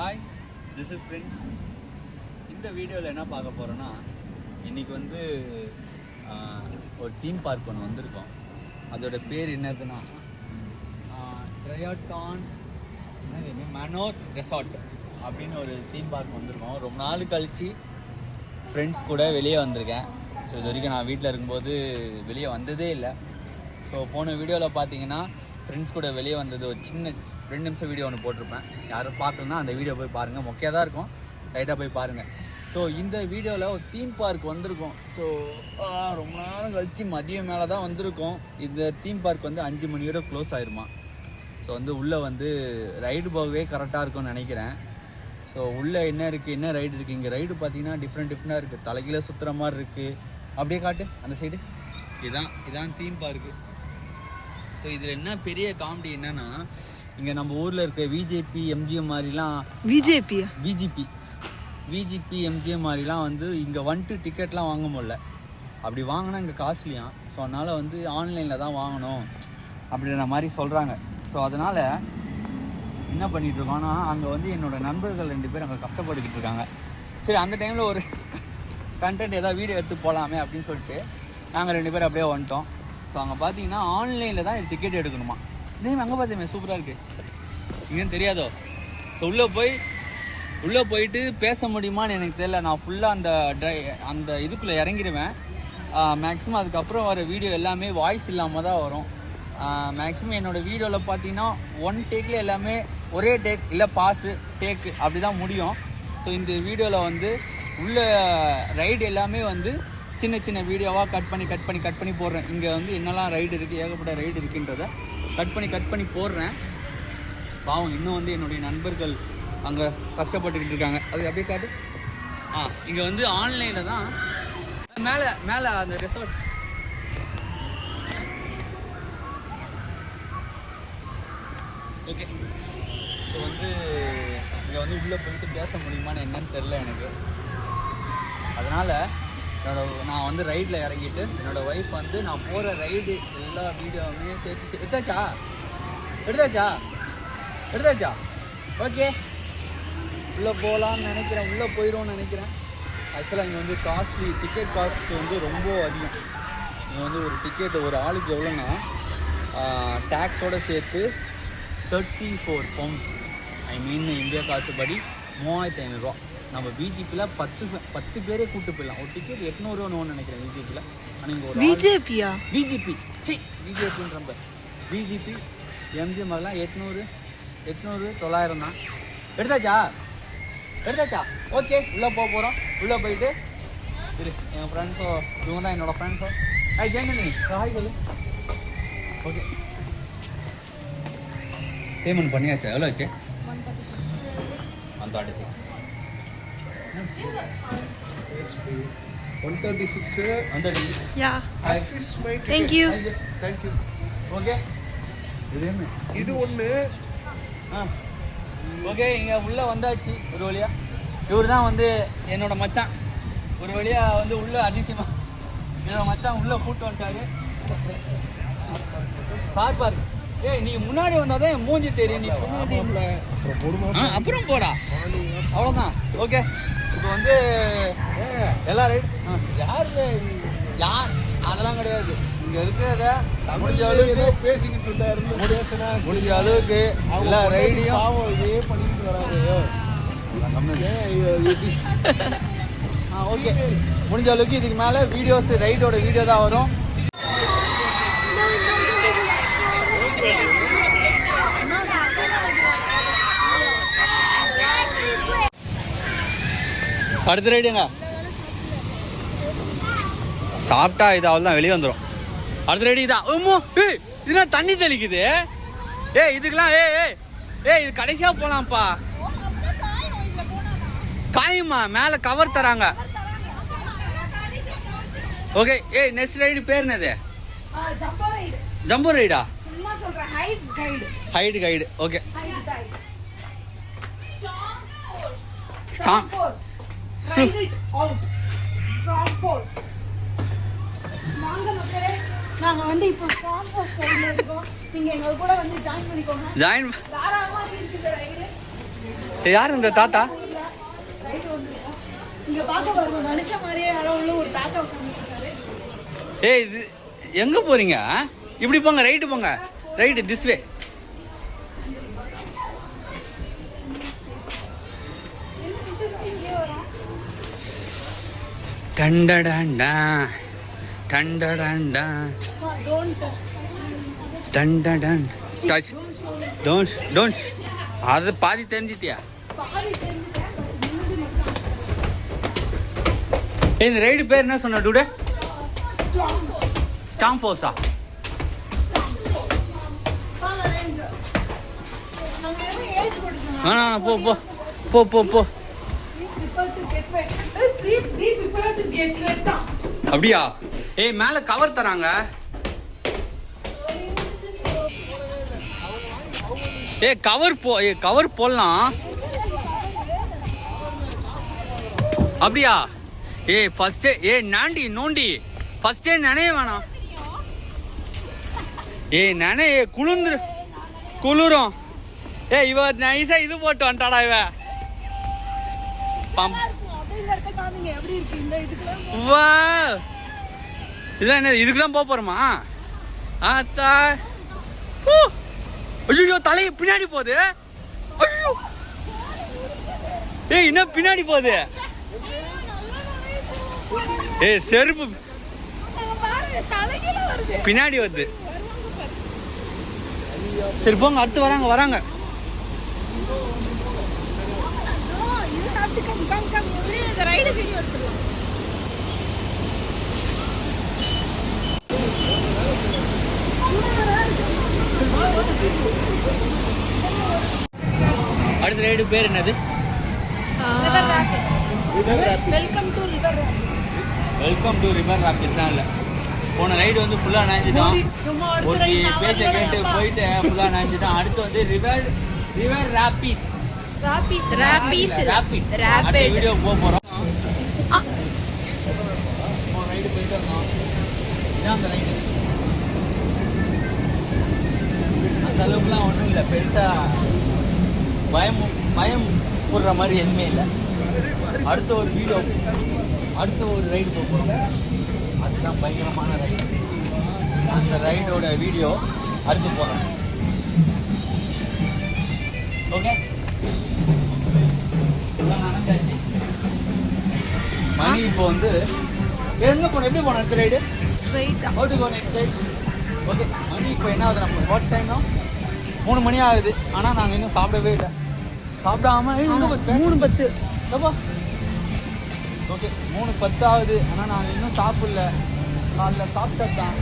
Hi, this is Prince. இந்த வீடியோவில் என்ன பார்க்க போகிறோன்னா, இன்றைக்கி வந்து ஒரு தீம் பார்க் ஒன்று வந்திருக்கோம். அதோட பேர் என்னதுன்னா ட்ரையாட்டான் மனோர் ரெசார்ட் அப்படின்னு ஒரு தீம் பார்க் வந்திருக்கோம். ரொம்ப நாள் கழித்து ஃப்ரெண்ட்ஸ் கூட வெளியே வந்திருக்கேன். ஸோ இது வரைக்கும் நான் வீட்டில் இருக்கும்போது வெளியே வந்ததே இல்லை. ஸோ போன வீடியோவில் பார்த்தீங்கன்னா ஃப்ரெண்ட்ஸ் கூட வெளியே வந்தது ஒரு சின்ன 2 நிமிஷம் வீடியோ ஒன்று போட்டிருப்பேன். யாரும் பார்க்கலன்னா அந்த வீடியோ போய் பாருங்கள். மொக்கையாக தான் இருக்கும், லைட்டாக போய் பாருங்கள். ஸோ இந்த வீடியோவில் ஒரு தீம் பார்க் வந்திருக்கோம். ஸோ ரொம்ப நேரம் கழித்து மதியம் மேலே தான் வந்திருக்கோம். இந்த தீம் பார்க் வந்து 5 மணியோட க்ளோஸ் ஆயிருமா. ஸோ வந்து உள்ளே வந்து ரைடு போகவே கரெக்டாக இருக்கும்னு நினைக்கிறேன். ஸோ உள்ளே என்ன இருக்குது, என்ன ரைடு இருக்குது, இங்கே ரைடு பார்த்தீங்கன்னா டிஃப்ரெண்ட்டாக இருக்குது. தலைகீழ சுற்றுற மாதிரி இருக்குது. அப்படியே காட்டு அந்த சைடு. இதான் தீம் பார்க்கு. ஸோ இதில் என்ன பெரிய காமெடி என்னென்னா, இங்கே நம்ம ஊரில் இருக்க விஜேபி எம்ஜிஎம் மாதிரிலாம் விஜிபி எம்ஜிஎம் மாதிரிலாம் வந்து இங்கே வந்துட்டு டிக்கெட்லாம் வாங்க முடியல. அப்படி வாங்கினா இங்கே காஸ்ட்லியாம். ஸோ அதனால் வந்து ஆன்லைனில் தான் வாங்கணும் அப்படின்ற மாதிரி சொல்கிறாங்க. ஸோ அதனால் என்ன பண்ணிகிட்ருக்கோன்னா, அங்கே வந்து என்னோடய நண்பர்கள் 2 பேர் அங்கே கஷ்டப்பட்டுக்கிட்டு இருக்காங்க. சரி, அந்த டைமில் ஒரு கண்டென்ட் ஏதாவது வீடியோ எடுத்து போகலாமே அப்படின்னு சொல்லிட்டு நாங்கள் 2 பேர் அப்படியே வந்துட்டோம். ஸோ அங்கே பார்த்தீங்கன்னா ஆன்லைனில் தான் டிக்கெட் எடுக்கணுமா. இதே அங்கே பார்த்தீங்க சூப்பராக இருக்குது. இங்கேன்னு தெரியாதோ. ஸோ உள்ளே போயிட்டு பேச முடியுமான்னு எனக்கு தெரியல. நான் ஃபுல்லாக அந்த இதுக்குள்ளே இறங்கிடுவேன் மேக்ஸிமம். அதுக்கப்புறம் வர வீடியோ எல்லாமே வாய்ஸ் இல்லாமல் தான் வரும். மேக்ஸிமம் என்னோடய வீடியோவில் பார்த்தீங்கன்னா 1 டேக்கில் எல்லாமே ஒரே டேக் இல்லை பாஸு டேக்கு அப்படி தான் முடியும். ஸோ இந்த வீடியோவில் வந்து உள்ள ரைடு எல்லாமே வந்து சின்ன சின்ன வீடியோவாக கட் பண்ணி போடுறேன். இங்கே வந்து என்னெல்லாம் ரைடு இருக்குது, ஏகப்பட்ட ரைடு இருக்குன்றதை கட் பண்ணி போடுறேன். பாவம், இன்னும் வந்து என்னுடைய நண்பர்கள் அங்கே கஷ்டப்பட்டுக்கிட்டு இருக்காங்க. அது அப்படியே காட்டு. இங்கே வந்து ஆன்லைனில் தான் மேலே அந்த ரெசார்ட். ஓகே. ஸோ வந்து இங்கே வந்து உள்ளே போயிட்டு பேச முடியுமான்னு என்னன்னு தெரில எனக்கு. அதனால் நான் வந்து ரைடில் இறங்கிட்டு என்னோடய ஒய்ஃப் வந்து நான் போகிற ரைடு எல்லா வீடியோவுமே சேர்த்து எடுத்தாச்சா ஓகே உள்ளே போகலான்னு நினைக்கிறேன். உள்ளே போயிடும்னு நினைக்கிறேன். ஆக்சுவலாக இங்கே வந்து டிக்கெட் காஸ்ட் வந்து ரொம்ப அதிகம். இங்கே வந்து ஒரு டிக்கெட் ஒரு ஆளுக்கு எவ்வளோன்னா டேக்ஸோடு சேர்த்து 34 பவுண்ட்ஸ். இந்தியா காசு படி 3500 ரூபா. நம்ம பிஜேபியில் 10 பேரே கூப்பிட்டு போயிடலாம். ஒரு டிக்கெட் 800 ரூபான்னு நினைக்கிறேன் பிஜேபியில். ஆனால் இங்கே ஒரு பிஜேபி எம்ஜிஎம் அதெல்லாம் 800 900 தான். எடுத்தாச்சா ஓகே. உள்ளே போகிறோம். உள்ளே போயிட்டு எங்கள் ஃப்ரெண்ட்ஸோ இவங்க தான் என்னோடய ஃப்ரெண்ட்ஸோ. ஜெயின் பண்ணி ஹாய் சொல்லு. ஓகே, பேமெண்ட் பண்ணியாச்சா? எவ்வளோ ஆச்சு? 136. 136. Yeah. Access my ticket. Thank you. Okay. இது ஒன்று. ஓகே, இங்கே உள்ளே வந்தாச்சு ஒரு வழியா. இவர் தான் வந்து என்னோட மச்சான். ஒரு வழியாக வந்து உள்ளே அதிசயமாக என்னோட மச்சான் உள்ளே கூப்பிட்டு வந்துட்டாரு. பார்ப்பாரு. நீ முன்னாடி வந்தாதான் மூஞ்சி தெரியும். நீ அப்புறம் போடா, அவ்வளோதான். ஓகே, இப்போ வந்து எல்லா ரைடு யார் அதெல்லாம் கிடையாது. இங்கே இருக்கிறத முடிஞ்ச அளவுக்கு பேசிக்கிட்டு இருந்தாரு. முடிஞ்ச அளவுக்கு எல்லா ரைடையும் இதே பண்ணிக்கிட்டு வராங்க. ஓகே, முடிஞ்ச அளவுக்கு இதுக்கு மேலே வீடியோஸ் ரைடோட வீடியோ தான் வரும். அடுத்த ரைடுங்க சாப்பிட்டா இது அவள் தான் வெளியே வந்துடும். அடுத்த ரைடு இதா. இதுனா தண்ணி தெளிக்குது. இதுக்கெல்லாம் இது கடைசியாக போகலாம்ப்பா. காயுமா மேலே கவர் தராங்க. ஓகே. நெக்ஸ்ட் ரைடு பேர் என்னது? ஜம்போ ரைடா? ஹைட் கைடு. ஓகே. நாங்க வந்து இப்போ ஸ்ட்ராங் ஃபோர்ஸ் ரைட்ல இருக்கோம். நீங்க எங்க கூட வந்து ஜாயின் பண்ணிக்கோங்க. ஜாயின் தாராளமா இருக்கு ரைடு. யார் இந்த தாத்தா? இங்க பார்க்க பாருங்க, மனுஷன் மாதிரியே யாரோ உள்ள ஒரு தாத்தா உட்கார்ந்துருக்காரு. ஏய் இது எங்க போறீங்க? இப்படி போங்க, ரைட்டு போங்க, ரைட்டு திஸ் வே. டண்டடண்டா டண்டடண்டா டண்டடன் டச் டோன்ட் அது பாதி தெரிஞ்சிட்டியா? இந்த ரைடு பேர் என்ன சொன்ன டூடே? ஸ்டாம்ஃபோர்ஸா? போ போ போ போ போ. அப்படியா? ஏய் மேல கவர் தராங்க. ஏய் கவர் போடலாம். அப்படியா? ஏய் ஃபர்ஸ்ட் நாண்டி நோண்டி ஃபர்ஸ்டே நினைய வேணாம். நினைய குளிரும். இவ நைஸா இது போட்டு வந்துட்டாடா இவ. வா இதெல்லாம் என்ன? இதுக்கு தான் போறோமா? ஆத்தா ஐயோ தலையை பின்னாடி போகுது. ஐயோ என்ன பின்னாடி போகுது? செருப்பு பின்னாடி வருது. சரி போங்க, அடுத்து வராங்க. அடுத்த ரைடு பேர் என்னது? Welcome to river rabbits. இல்ல போன ரைடு வந்து ஃபுல்லா நனைஞ்சிட்டோம். ஒரு பேச்சை கேட்டு போயிட்டு ஃபுல்லா நனைஞ்சிட்டோம். அடுத்து வந்து ரிவர் ராபிட்ஸ் வீடியோ போறோம். ரைடு போயிட்டு வந்தோம். இதான் அந்த ரைடு. அந்த அளவுக்குலாம் ஒன்றும் இல்லை, பெருசா பயம் போடுற மாதிரி எதுவுமே இல்லை. அடுத்த ஒரு ரைடு போகிறோம். அதுதான் பயங்கரமான ரைடு. அந்த ரைடோட வீடியோ அடுத்து போகிறோம். ஓகே மணி இப்போ வந்து எங்கே போனோம்? எப்படி போனோம் அடுத்த ரைடு? ஸ்ட்ரைட்டாக how to go next ride. Okay மணி இப்போ என்ன ஆகுது? நம்ம வாட்ச் டைம் 3 மணி ஆகுது. ஆனால் நாங்கள் இன்னும் சாப்பிடவே இல்லை. சாப்பிடாம 3:10 ஓகே 3:10 ஆகுது. ஆனால் நாங்கள் இன்னும் சாப்பிடல. காலைல சாப்பிட்டதான்.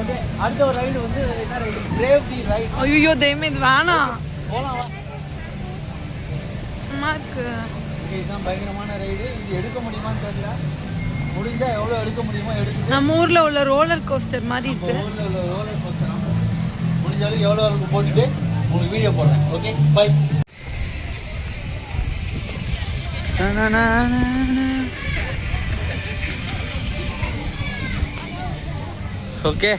ஓகே அடுத்த ஒரு ரைடு வந்து என்ன ரைடு? பிரேவ்டி ரைடு. ஐயோ தெய்வமே இது வேணாம். போகலாம். அம்மாக்கு இதுதான் பயங்கரமான ரைடு. இது எடுக்க முடியுமான்னு தெரியல. முடிஞ்சா எவ்வளோ எடுக்க முடியுமோ எடுத்து. நம்ம ஊரில் உள்ள ரோலர் கோஸ்டர் மாதிரி இருக்கு. ஊரில் உள்ள ரோலர் கோஸ்டர் முடிஞ்சாலும் எவ்வளோ இருக்கும் போட்டுட்டு உங்களுக்கு வீடியோ போடுறேன். Okay bye. ஓகே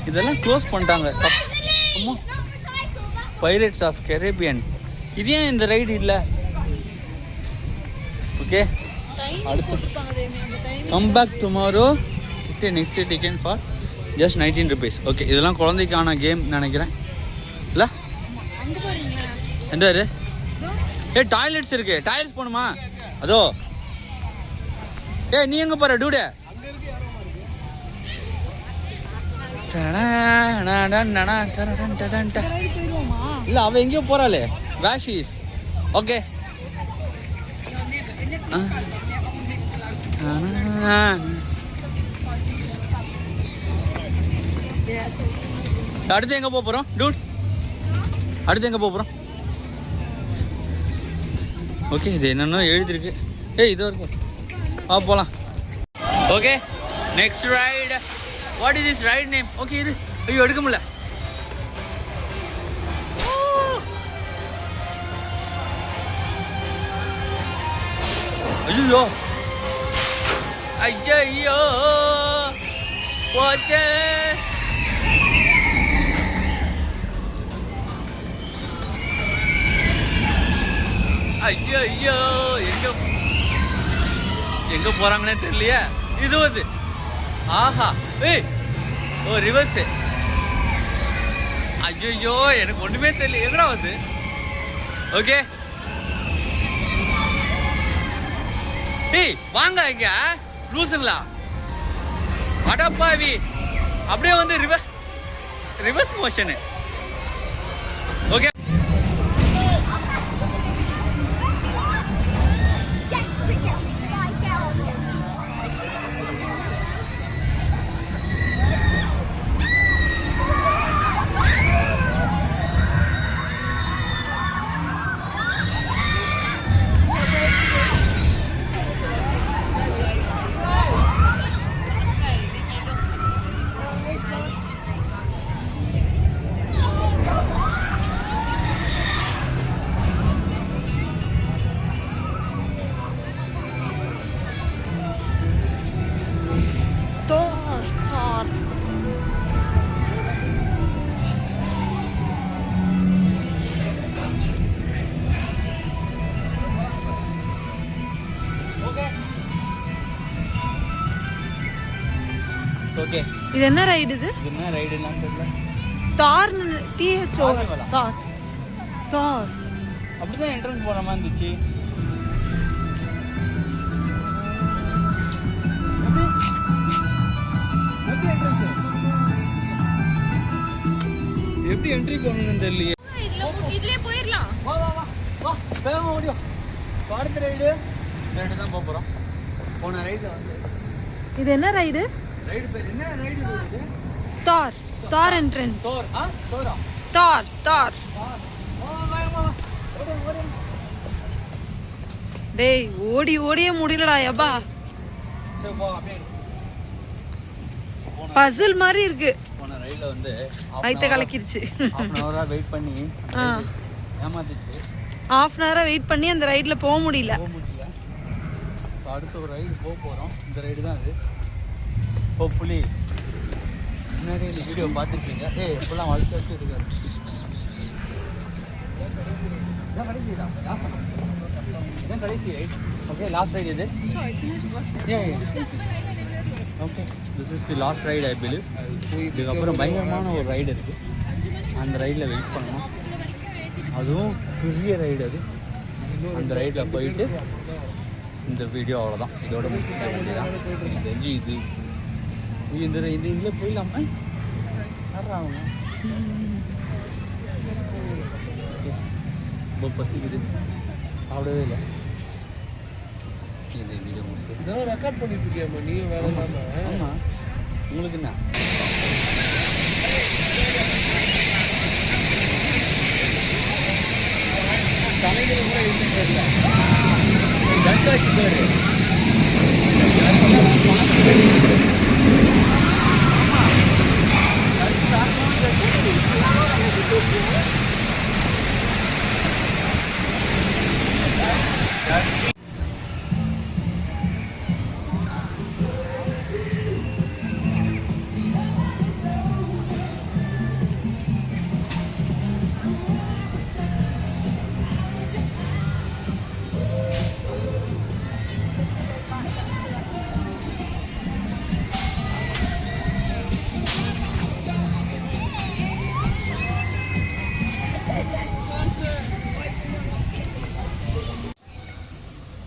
இதெல்லாம் க்ளோஸ் பண்ணிட்டாங்க. Pirates of Caribbean. இது ஏன் இந்த ரைடு இல்லை? ஓகே அடுத்து come back tomorrow. Okay next ticket for just 19 rupees. Okay இதெல்லாம் குழந்தைக்கான கேம் நினைக்கிறேன் இல்லை? எந்த டாய்லெட்ஸ் இருக்கு. டாய்லெட்ஸ் போகணுமா? அதோ நீ எங்கே போகிற டூடே? இல்ல அவ எங்கேயோ போறாளே. வேஷிஸ். ஓகே அடுத்து எங்க போறோம் டூட்? அடுத்து எங்க போறோம்? ஓகே இது என்னன்னோ எழுதிருக்கு. இது இருக்கும். போலாம். Okay next ride. What is this ride name? Okay இரு. ஐயோ எடுக்க முடியல. ஐயோ ஐயோ போச்சே. ஐயோ ஐயோ, எங்க போறாங்கன்னே தெரியலையே. இது வந்து ஆஹா, ஏய் ஓ ரிவர்ஸ். ஐயோ எனக்கு ஒண்ணுமே தெரியல, எங்கடா வந்து. ஓகே ஏய் வாங்க இங்க லூசுங்களா, அடப்பாவி. அப்படியே வந்து ரிவர்ஸ் மோஷனு. Okay okay. இது என்ன ரைடு? இது என்ன ரைடுலாம் தெரியல. தார் THO தார் தார். அப்படிதான் என்ட்ரன்ஸ் போற மாதிரி இருந்துச்சு. எப்படி என்ட்ரி பண்ணணும்னு தெரியலையே. இதுலயே போயிரலாம். வா வா வா வா, வேகமா ஓடியோ. அடுத்த ரைடு தான் போறோம். போன ரைடு வந்து இது என்ன ரைடு? ரைடு பேர் என்ன ரைடு இது? தார் தார் என்ட்ரன்ஸ். தார் தாரா தார் தார். டேய் ஓடி ஓடியே முடியலடா யப்பா. பசில் மாதிரி இருக்கு. போன ரைட்ல வந்து ஐத்த கலக்கிருச்சு. half an hour வெயிட் பண்ணி ஏமாத்திச்சு. half an hour வெயிட் பண்ணி அந்த ரைட்ல போக முடியல. அடுத்த ஒரு ரைடு போறோம். இந்த ரைடு தான் அது. ஹோப்ஃபுல்லி முன்னாடி இந்த வீடியோ பார்த்துருப்பீங்க. ஏய் இப்பெல்லாம் வளர்த்து வச்சு இருக்காரு. இதான் கடைசி ரைட். ஓகே லாஸ்ட் ரைடு இது. Okay this is the last ride I believe. இதுக்கப்புறம் பயங்கரமான ஒரு ரைடு இருக்குது. அந்த ரைடில் வெயிட் பண்ணணும். அதுவும் பெரிய ரைடு அது. அந்த ரைடில் போயிட்டு இந்த வீடியோ அவ்வளோதான். இதோட முடிச்சுக்க வேண்டியதான். எனக்கு தெரிஞ்சு இது இந்த இதில் போயிடலாமா? ஆடுறாங்க ரொம்ப பசிக்குது, சாப்பிடவே இல்லை. இந்த வீடியோ முடிச்சு இதெல்லாம் ரெக்கார்ட் பண்ணிட்டு இருக்கியாம்மா நீயும் வேலை இல்லாமல்? ஆமாம். உங்களுக்கு என்ன தலைகள் கூட இருந்துட்டு தண்டாச்சு பேர்.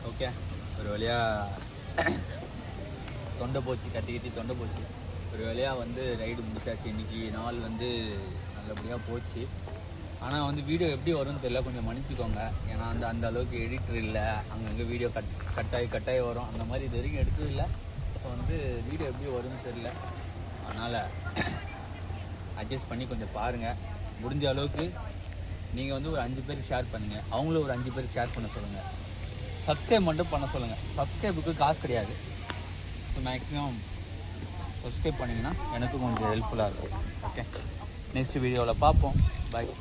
ஓகே ஒரு வழியாக தொண்டை போச்சு, கட்டி தொண்டை போச்சு. ஒரு வழியாக வந்து ரைடு முடிச்சாச்சு. இன்றைக்கி நாள் வந்து நல்லபடியாக போச்சு. ஆனால் வந்து வீடியோ எப்படி வரும்னு தெரியல, கொஞ்சம் மன்னிச்சிக்கோங்க. ஏன்னா அந்த அளவுக்கு எடிட்டர் இல்லை. அங்கங்கே வீடியோ கட்டாயி வரும். அந்த மாதிரி இது வரைக்கும் எடுத்தது இல்லை. ஸோ வந்து வீடியோ எப்படி வரும்னு தெரியல. அதனால் அட்ஜஸ்ட் பண்ணி கொஞ்சம் பாருங்கள். முடிஞ்ச அளவுக்கு நீங்கள் வந்து ஒரு 5 பேருக்கு ஷேர் பண்ணுங்கள். அவங்களும் ஒரு 5 பேருக்கு ஷேர் பண்ண சொல்லுங்கள். சப்ஸ்கிரைப் மட்டும் பண்ண சொல்லுங்கள். சப்ஸ்கிரைபுக்கு காசு கிடையாது. ஸோ மேக்ஸிமம் சப்ஸ்கிரைப் பண்ணிங்கன்னா எனக்கும் கொஞ்சம் ஹெல்ப்ஃபுல்லாக இருக்கும். ஓகே நெக்ஸ்ட் வீடியோவில் பார்ப்போம். பாய்.